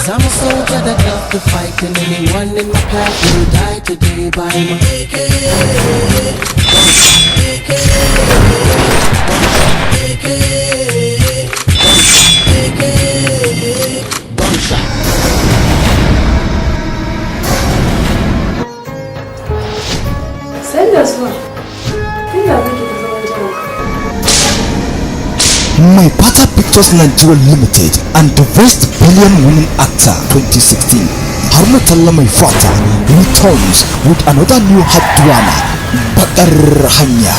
'Cause I'm a soldier that love to fight, and anyone in my path will die today by my AK. My Pata Pictures Nigeria Limited and the Best Billion Winning Actor 2016, Haruna Talla Mai Fata returns with another new hot drama, Bakar Hanya.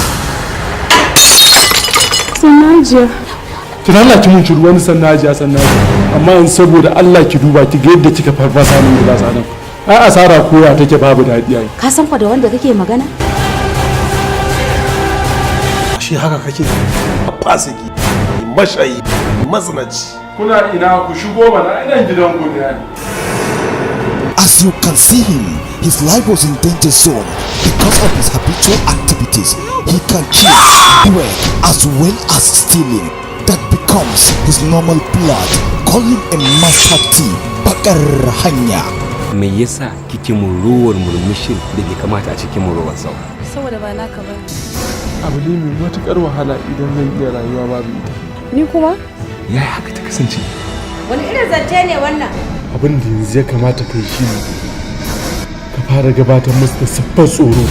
Sanajiya. Kina Allah ki mun shiru wani Sanajiya amma in saboda Allah ki duba ki ga yadda kika farfasa min gida sanan. Ai asara koya take babu dadi ai. Ka san fa da wanda kake magana? Shi haka kake fasiki. Mashayi mazinaci. Kuna ina ku shigo mana idan gidan ku ne. As you can see him, his life was in danger zone because of his habitual activities. He can kill, duel, as well as stealing. That becomes his normal blood. Call him a master thief, Bakar Hanya. Me yasa kike muruwar murmushin da bai kamata a cikin muruwar sau? Saboda ba naka ba. Abu ne mai matukar wahala idan zan iya rayuwa babu ita. Ni kuma? Yaya haka ta kasance? Wani irin zance ne wannan? Abin da yanzu ya kamata kai shi ne ka fara gabatar musu da siffar tsoro.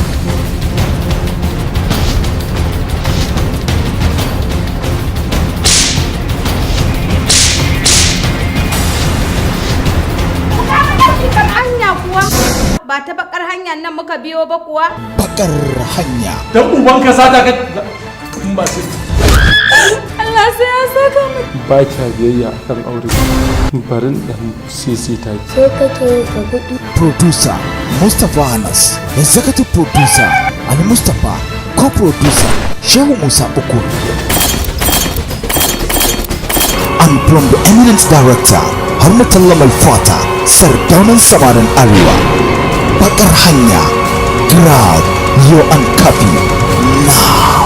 Ba ta bakar hanyar nan muka biyo ba kuwa? Bakar Hanya. Dan uban ka sata ka ba shi. Allah sai ya saka mu. Ba kya biyayya akan aure. Barin dan sisi ta. Sai kake ka gudu. Producer Mustapha Anas, Executive Producer Ali Mustapha, Co-Producer Shehu Musa Ukur, and from the eminent director Haruna Talla Mai Fata, Sardaunan Samarin Arewa, Bakar Hanya. Grab your uncopy now.